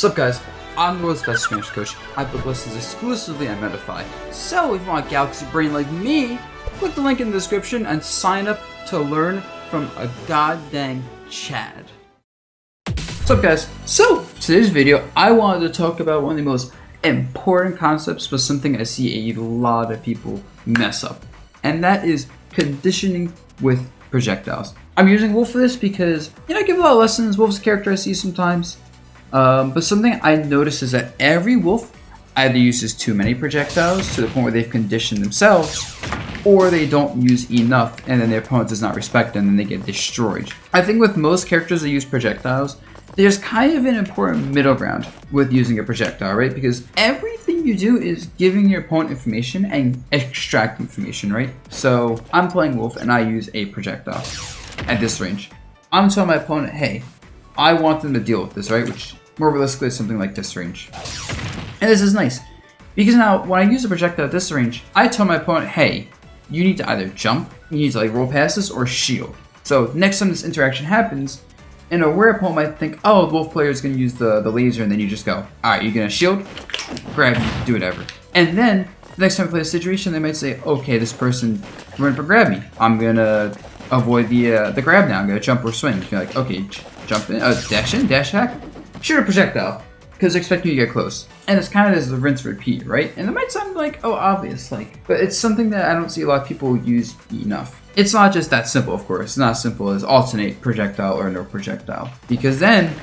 What's up guys, I'm the world's best Spanish coach. I put lessons exclusively on METAFY. So if you want a galaxy brain like me, click the link in the description and sign up to learn from a goddamn Chad. What's up guys, so today's video I wanted to talk about one of the most important concepts, but something I see a lot of people mess up. And that is conditioning with projectiles. I'm using Wolf for this because, I give a lot of lessons. Wolf's a character I see sometimes. But something I noticed is that every wolf either uses too many projectiles to the point where they've conditioned themselves, or they don't use enough and then their opponent does not respect them and they get destroyed. I think with most characters that use projectiles, there's kind of an important middle ground with using a projectile, right? Because everything you do is giving your opponent information and extract information, right? So I'm playing wolf and I use a projectile at this range. I'm telling my opponent, hey, I want them to deal with this, right? Which more realistically is something like this range. And this is nice, because now when I use a projectile at this range, I tell my opponent, hey, you need to either jump, you need to roll past this, or shield. So next time this interaction happens, an aware opponent might think, oh, the wolf player is going to use the laser, and then you just go, alright, you're going to shield, grab you, do whatever. And then the next time I play a situation, they might say, okay, this person went for grab me. I'm going to avoid the grab now. I'm going to jump or swing. You're like, okay, jump in, dash in, dash hack, shoot a projectile, because they're expecting you to get close. And it's kind of this rinse repeat, right? And it might sound like, oh, obvious, but it's something that I don't see a lot of people use enough. It's not just that simple, of course. It's not as simple as alternate projectile or no projectile. Because then,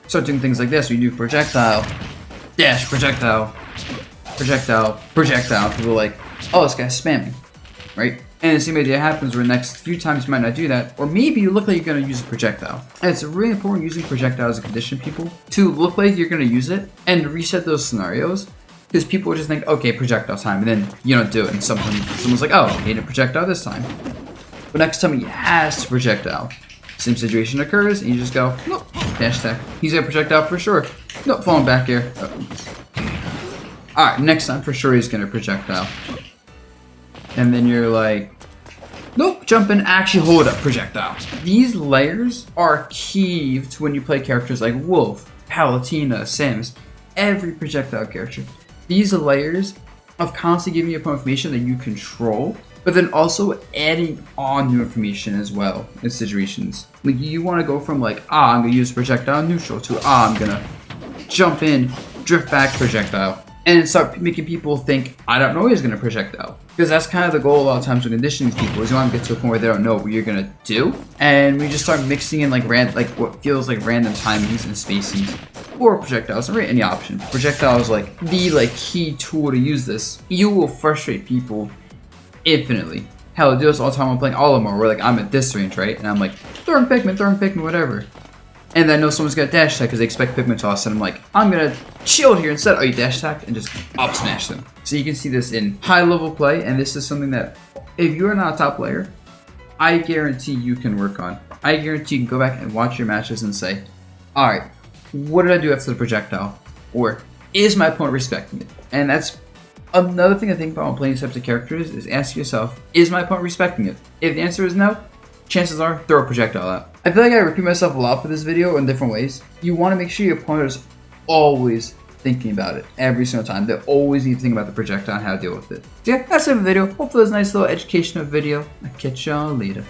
start doing things like this. We do projectile, dash, projectile, projectile, projectile. People are like, oh, this guy's spamming, right? And the same idea happens where the next few times you might not do that, or maybe you look like you're going to use a projectile. And it's really important using projectiles to condition people to look like you're going to use it and reset those scenarios, because people will just think, okay, projectile time, and then you don't do it, and someone's like, oh, he didn't projectile this time. But next time he has to projectile, same situation occurs, and you just go, nope, dash attack. He's going to projectile for sure. Nope, falling back here. Alright, next time for sure he's going to projectile. And then you're like, nope, jump in, actually hold up, projectile. These layers are key to when you play characters like Wolf, Palutena, Samus, every projectile character. These layers of constantly giving you information that you control, but then also adding on new information as well in situations. Like you want to go from like, I'm going to use projectile neutral to, I'm going to jump in, drift back projectile. And start making people think, I don't know he's going to projectile. Because that's kind of the goal a lot of times with conditioning people, is you want to get to a point where they don't know what you're going to do. And we just start mixing in like what feels like random timings and spacings. Or projectiles, or any option. Projectile is like the key tool to use this. You will frustrate people infinitely. Hell, I do this all the time when I'm playing Olimar, where I'm at this range, right? And I'm like, throwing Pikmin, whatever. And I know someone's got dash attack because they expect Pikmin toss, and I'm like, I'm gonna shield here instead. Oh, you dash attack and just up smash them. So you can see this in high level play, and this is something that if you're not a top player, I guarantee you can work on. I guarantee you can go back and watch your matches and say, alright, what did I do after the projectile? Or is my opponent respecting it? And that's another thing I think about when playing these types of characters is ask yourself, is my opponent respecting it? If the answer is no, chances are, throw a projectile out. I feel like I repeat myself a lot for this video in different ways. You want to make sure your opponent is always thinking about it every single time. They always need to think about the projectile and how to deal with it. So yeah, that's it for the video. Hopefully it was a nice little educational video. I'll catch y'all later.